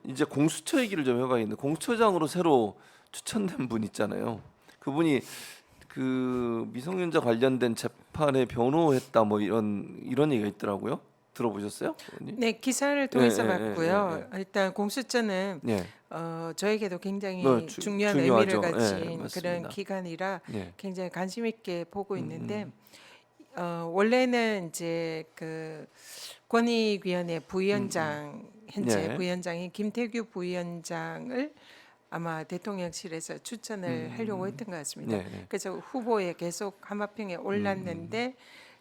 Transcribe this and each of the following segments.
이제 공수처 얘기를 좀 해봐야겠는데 공수처장으로 새로 추천된 분 있잖아요. 그분이 그 미성년자 관련된 재판에 변호했다 뭐 이런 얘기가 있더라고요. 들어보셨어요? 의원님? 네, 기사를 예, 통해서 예, 봤고요. 예, 일단 공수처는 예, 예. 저에게도 뭐 굉장히 중요한 중요하죠. 의미를 예, 가진 그런 맞습니다. 기관이라 예, 굉장히 관심 있게 보고 있는데 음, 원래는 이제 그 권익위원회 부위원장 현재 예, 부위원장인 김태규 부위원장을 아마 대통령실에서 추천을 하려고 음, 했던 것 예, 같습니다. 예, 그래서 후보에 계속 한마평에 음, 올랐는데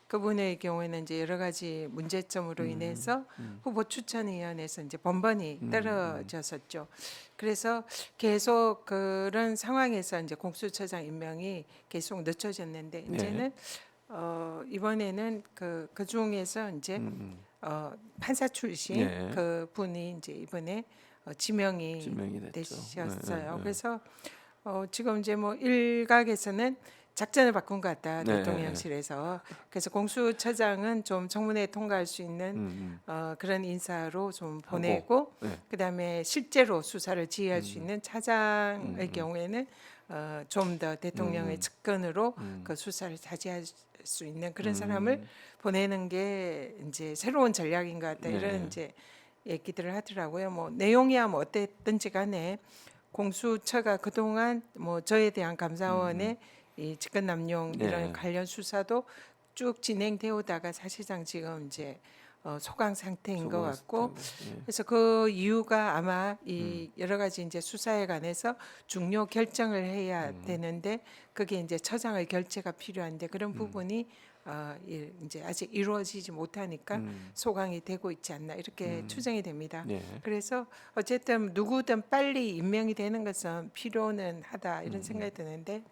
그분의 경우에는 이제 여러 가지 문제점으로 인해서 음, 후보 추천위원회에서 이제 번번이 음, 떨어졌었죠. 그래서 계속 그런 상황에서 이제 공수처장 임명이 계속 늦춰졌는데 예, 이제는 이번에는 그 중에서 이제 판사 출신 예, 그 분이 이제 이번에 지명이 지명이 됐죠. 예, 되셨어요. 예, 그래서 지금 이제 뭐 일각에서는 작전을 바꾼 것 같다 예, 예, 예, 대통령실에서. 그래서 공수처장은 좀 청문회에 통과할 수 있는 음, 그런 인사로 좀 하고, 보내고, 예, 그다음에 실제로 수사를 지휘할 수 있는 차장의 음, 경우에는 좀 더 대통령의 음, 측근으로 음, 그 수사를 자제할 수 있는 그런 사람을 음, 보내는 게 이제 새로운 전략인 것 같다, 이런 예, 이제 얘기들을 하더라고요. 뭐 내용이야 뭐 어땠든지 간에 공수처가 그동안 뭐 저에 대한 감사원의 이 직권 남용 이런 예, 관련 수사도 쭉 진행되어 오다가 사실상 지금 이제 소강 상태인 것 소방에서 같고, 타고, 예, 그래서 그 이유가 아마 이 여러 가지 이제 수사에 관해서 중요 결정을 해야 되는데 그게 이제 처장의 결재가 필요한데 그런 부분이 이제 아직 이루어지지 못하니까 소강이 되고 있지 않나 이렇게 추정이 됩니다. 예, 그래서 어쨌든 누구든 빨리 임명이 되는 것은 필요는 하다 이런 생각이 드는데,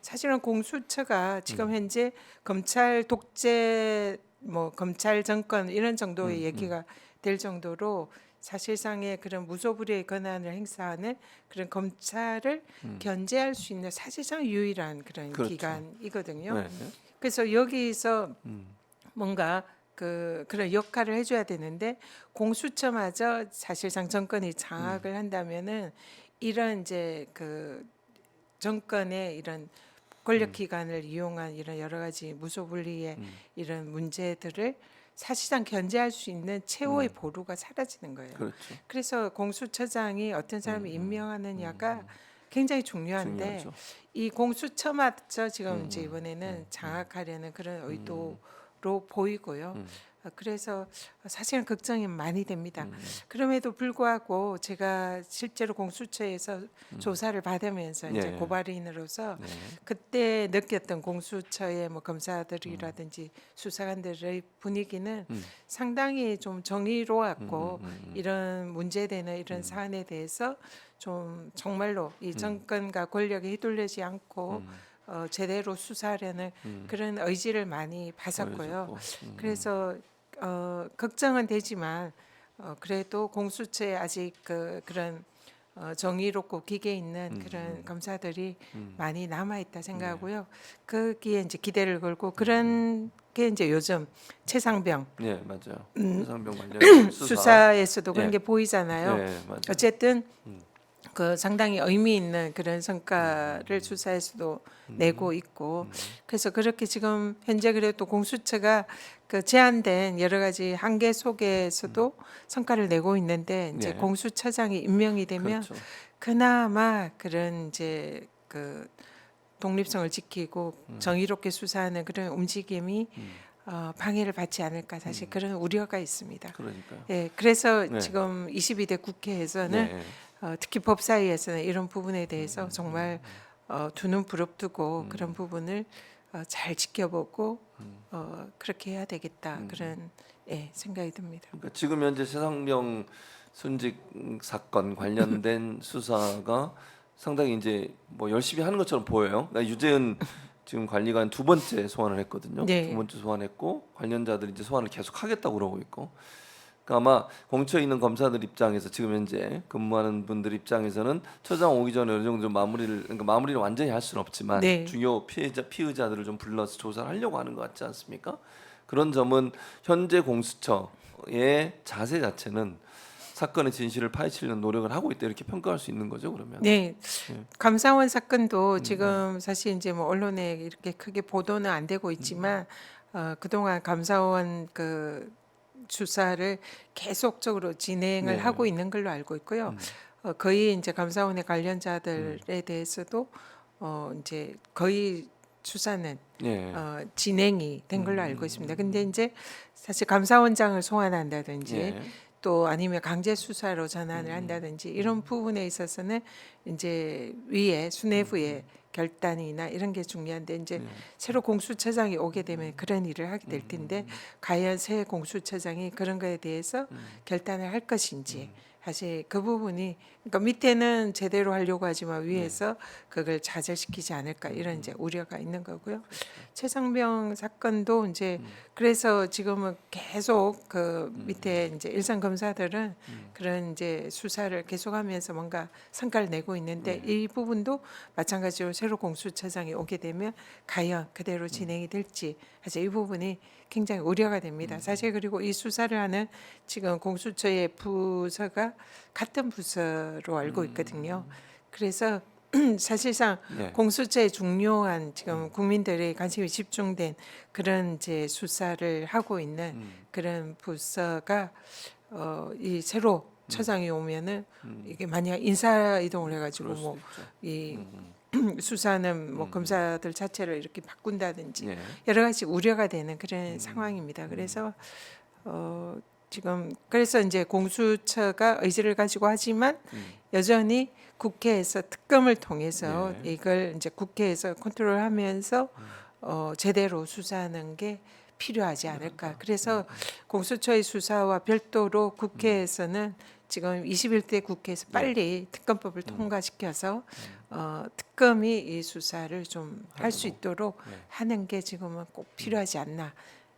사실은 공수처가 지금 현재 검찰 독재 뭐 검찰 정권 이런 정도의 얘기가 될 정도로 사실상의 그런 무소불위의 권한을 행사하는 그런 검찰을 견제할 수 있는 사실상 유일한 그런 그렇죠. 기관이거든요. 예, 그래서 여기서 뭔가 그런 역할을 해줘야 되는데 공수처마저 사실상 정권이 장악을 한다면은 이런 이제 그 정권의 이런 권력 기관을 이용한 이런 여러 가지 무소불위의 이런 문제들을 사실상 견제할 수 있는 최후의 보루가 사라지는 거예요. 그렇죠. 그래서 공수처장이 어떤 사람을 임명하느냐가 굉장히 중요한데 중요하죠. 이 공수처마저 지금 이제 이번에는 장악하려는 그런 의도로 보이고요. 그래서 사실은 걱정이 많이 됩니다. 그럼에도 불구하고 제가 실제로 공수처에서 조사를 받으면서 이제 예, 고발인으로서 예, 그때 느꼈던 공수처의 뭐 검사들이라든지 수사관들의 분위기는 상당히 좀 정의로웠고, 이런 문제되는 이런 사안에 대해서 좀 정말로 이 정권과 권력에 휘둘리지 않고 제대로 수사하려는 그런 의지를 많이 봤었고요. 보여줬고, 그래서 걱정은 되지만 그래도 공수처에 아직 그런 정의롭고 기계 있는 그런 검사들이 많이 남아 있다 생각하고요. 거기에 이제 기대를 걸고 그런 게 이제 요즘 최상병 예, 맞아요. 최상병 관련 수사, 수사에서도 그런 예, 게 보이잖아요. 예, 맞아요. 어쨌든 그 상당히 의미 있는 그런 성과를 수사에서도 내고 있고, 그래서 그렇게 지금 현재 그래도 공수처가 그 제한된 여러 가지 한계 속에서도 성과를 내고 있는데 이제 예, 공수처장이 임명이 되면 그렇죠. 그나마 그런 이제 그 독립성을 지키고 정의롭게 수사하는 그런 움직임이 방해를 받지 않을까, 사실 그런 우려가 있습니다. 그러니까요. 예, 그래서 네, 지금 22대 국회에서는 예, 특히 법사위에서는 이런 부분에 대해서 정말 두 눈 부릅뜨고 그런 부분을 잘 지켜보고 그렇게 해야 되겠다, 그런 생각이 듭니다. 그러니까 지금 현재 최상병 순직 사건 관련된 수사가 상당히 이제 뭐 열심히 하는 것처럼 보여요. 그러니까 유재은 지금 관리관 두 번째 소환을 했거든요. 두 네, 번째 소환했고 관련자들이 이제 소환을 계속 하겠다고 그러고 있고. 그러니까 아마 공처에 있는 검사들 입장에서 지금 현재 근무하는 분들 입장에서는 처장 오기 전에 어느 정도 마무리를, 그러니까 마무리를 완전히 할 수는 없지만 네, 중요 피의자들을 좀 불러서 조사를 하려고 하는 것 같지 않습니까? 그런 점은 현재 공수처의 자세 자체는 사건의 진실을 파헤치려는 노력을 하고 있다 이렇게 평가할 수 있는 거죠, 그러면. 네, 예. 감사원 사건도 지금 사실 이제 뭐 언론에 이렇게 크게 보도는 안 되고 있지만 그동안 감사원 그 수사를 계속적으로 진행을 네. 하고 있는 걸로 알고 있고요. 거의 이제 감사원의 관련자들에 대해서도 이제 거의 수사는 예. 진행이 된 걸로 알고 있습니다. 근데 이제 사실 감사원장을 소환한다든지 예. 또 아니면 강제 수사로 전환을 한다든지 이런 부분에 있어서는 이제 위에 수뇌부의 결단이나 이런 게 중요한데 이제 새로 공수처장이 오게 되면 그런 일을 하게 될 텐데 과연 새 공수처장이 그런 거에 대해서 결단을 할 것인지 사실 그 부분이 그러니까 밑에는 제대로 하려고 하지만 위에서 그걸 좌절시키지 않을까 이런 이제 우려가 있는 거고요. 최상병 사건도 이제 그래서 지금은 계속 그 밑에 이제 일선 검사들은 그런 이제 수사를 계속하면서 뭔가 성과를 내고 있는데 이 부분도 마찬가지로 새로 공수처장이 오게 되면 과연 그대로 진행이 될지 사실 이 부분이 굉장히 우려가 됩니다. 사실 그리고 이 수사를 하는 지금 공수처의 부서가 같은 부서로 알고 있거든요. 그래서 사실상 예. 공수처의 중요한 지금 국민들의 관심이 집중된 그런 이제 수사를 하고 있는 그런 부서가 이 새로 처장이 오면은 이게 만약 인사 이동을 해가지고 그럴 수도 뭐 있죠. 이 수사는 뭐 검사들 자체를 이렇게 바꾼다든지 예. 여러 가지 우려가 되는 그런 상황입니다. 그래서 지금 그래서 이제 공수처가 의지를 가지고 하지만 여전히 국회에서 특검을 통해서 예. 이걸 이제 국회에서 컨트롤하면서 제대로 수사하는 게 필요하지 않을까. 그래서 공수처의 수사와 별도로 국회에서는 지금 21대 국회에서 빨리 특검법을 통과시켜서 특검이 이 수사를 좀 할 수 있도록 하는 게 지금은 꼭 필요하지 않나.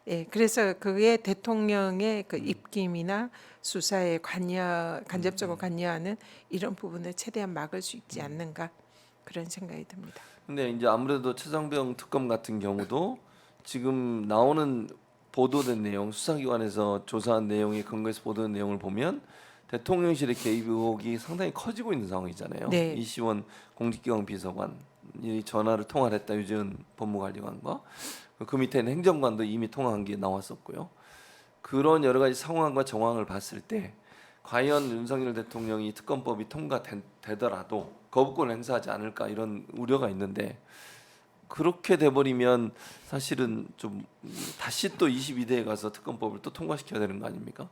예, 그래서 그게 대통령의 그 입김이나 수사에 간접적으로 관여하는 이런 부분을 최대한 막을 수 있지 않는가 그런 생각이 듭니다. 근데 이제 아무래도 최상병 특검 같은 경우도 지금 나오는 보도된 내용, 수사기관에서 조사한 내용에 근거해서 보도된 내용을 보면 대통령실의 개입 의혹이 상당히 커지고 있는 상황이잖아요. 네. 이시원 공직기강 비서관 이 전화를 통화했다 유재은 법무관리관과 그 밑에는 행정관도 이미 통화한 게 나왔었고요. 그런 여러 가지 상황과 정황을 봤을 때 과연 윤석열 대통령이 특검법이 통과되더라도 거부권을 행사하지 않을까 이런 우려가 있는데 그렇게 돼버리면 사실은 좀 다시 또 22대에 가서 특검법을 또 통과시켜야 되는 거 아닙니까?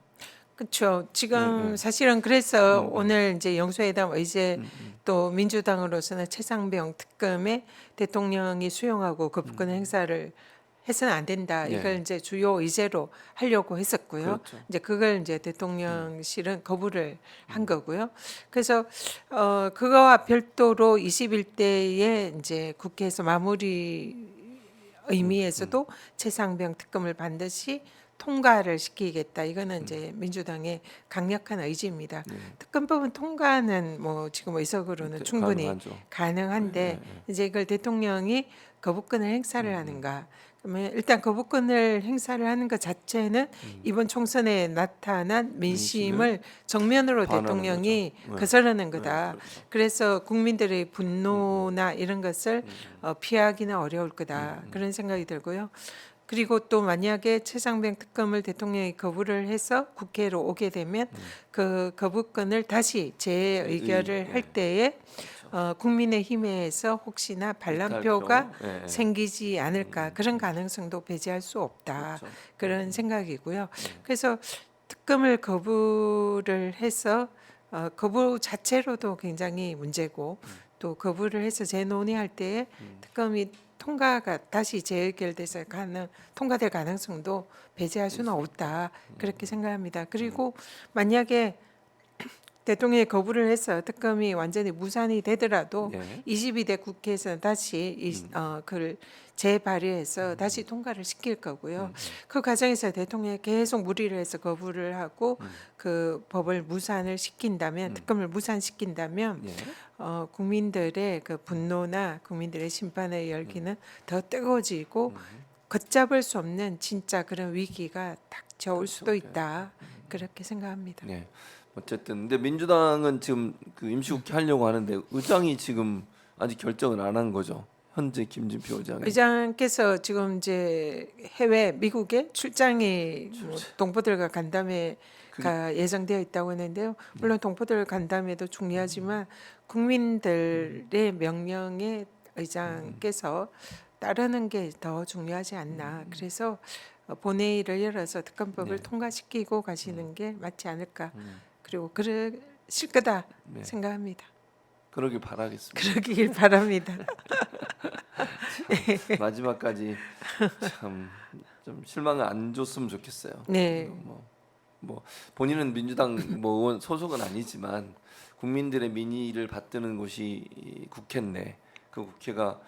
그렇죠. 지금 사실은 그래서 음. 오늘 이제 영수회담 이제 또 민주당으로서는 최상병 특검에 대통령이 수용하고 거부권 행사를 해서는 안 된다. 네. 이걸 이제 주요 의제로 하려고 했었고요. 그렇죠. 이제 그걸 이제 대통령실은 거부를 한 거고요. 그래서 그거와 별도로 21대에 이제 국회에서 마무리 의미에서도 최상병 특검을 반드시 통과를 시키겠다. 이거는 이제 민주당의 강력한 의지입니다. 특검법은 통과는 뭐 지금 의석으로는 충분히 가능하죠. 가능한데 이제 이걸 대통령이 거부권을 행사를 하는가. 그러면 일단 거부권을 행사를 하는 것 자체는 이번 총선에 나타난 민심을 정면으로 반하는 대통령이 거죠. 네. 거스르는 거다. 그렇죠. 그래서 국민들의 분노나 이런 것을 피하기는 어려울 거다. 그런 생각이 들고요. 그리고 또 만약에 최상병 특검을 대통령이 거부를 해서 국회로 오게 되면 그 거부권을 다시 재의결을 할 때에 국민의힘에서 혹시나 반란표가 예. 생기지 않을까 그런 가능성도 배제할 수 없다 그렇죠. 그런 생각이고요. 그래서 특검을 거부를 해서 거부 자체로도 굉장히 문제고 또 거부를 해서 재논의할 때에 특검이 통과가 다시 재의결돼서 통과될 가능성도 배제할 수는 없다 그렇게 생각합니다. 그리고 만약에 대통령이 거부를 해서 특검이 완전히 무산이 되더라도 예. 22대 국회에서는 다시 그걸 재발의해서 다시 통과를 시킬 거고요. 그 과정에서 대통령이 계속 무리를 해서 거부를 하고 그 법을 무산을 시킨다면 특검을 무산시킨다면 예. 국민들의 그 분노나 국민들의 심판의 열기는 더 뜨거워지고 걷잡을 수 없는 진짜 그런 위기가 닥쳐올 수도 있다. 그렇게 생각합니다. 네. 어쨌든 근데 민주당은 지금 그 임시국회 하려고 하는데 의장이 지금 아직 결정을 안 한 거죠. 현재 김진표 의장이. 의장께서 지금 이제 해외 미국에 출장이 뭐 동포들과 간담회가 예정되어 있다고 했는데요. 물론 동포들 간담회도 중요하지만 국민들의 명령에 의장께서 따르는 게 더 중요하지 않나. 그래서 본회의를 열어서 특검법을 통과시키고 가시는 게 맞지 않을까. 그리고 그러실 거다 생각합니다. 그러길 바라겠습니다. 그러길 바랍니다. 마지막까지 참 좀 실망을 안 줬으면 좋겠어요. 네. 뭐 본인은 민주당 뭐 의원 소속은 아니지만 국민들의 민의를 받드는 곳이 이 국회인데 그 국회가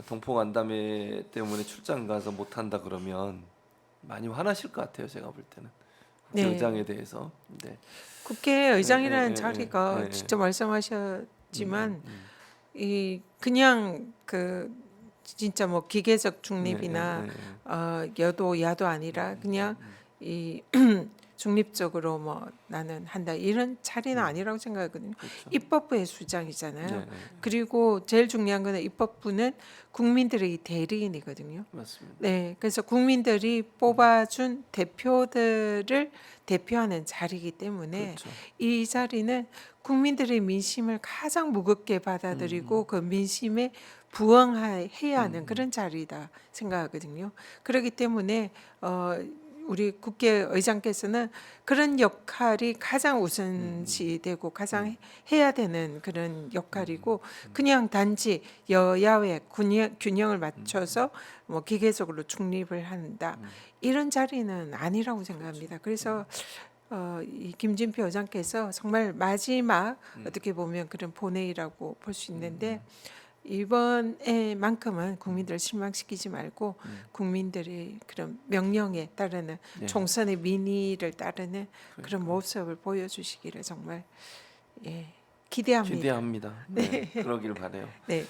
동포 간담회 때문에 출장 가서 못 한다 그러면 많이 화나실 것 같아요. 제가 볼 때는 국회 네. 의장에 대해서. 네. 국회의장이라는 예, 자리가 예, 예. 직접 말씀하셨지만 이 그냥 그 진짜 뭐 기계적 중립이나 여도 야도 아니라 그냥 이 중립적으로 뭐 나는 한다 이런 자리는 아니라고 생각하거든요. 그렇죠. 입법부의 수장이잖아요. 네, 네. 그리고 제일 중요한 거는 입법부는 국민들의 대리인이거든요. 맞습니다. 네, 그래서 국민들이 뽑아준 대표들을 대표하는 자리이기 때문에 그렇죠. 이 자리는 국민들의 민심을 가장 무겁게 받아들이고 그 민심에 부응해야 하는 그런 자리다 생각하거든요. 그렇기 때문에 우리 국회의장께서는 그런 역할이 가장 우선시되고 가장 해야 되는 그런 역할이고 그냥 단지 여야의 균형을 맞춰서 뭐 기계적으로 중립을 한다 이런 자리는 아니라고 생각합니다. 그래서 이 김진표 의장께서 정말 마지막 어떻게 보면 그런 본회의라고 볼 수 있는데 이번에만큼은 국민들을 실망시키지 말고 국민들의 그런 명령에 따르는 네. 총선의 민의를 따르는 그런 모습을 보여주시기를 정말 기대합니다. 기대합니다. 네. 그러길 바래요. 네.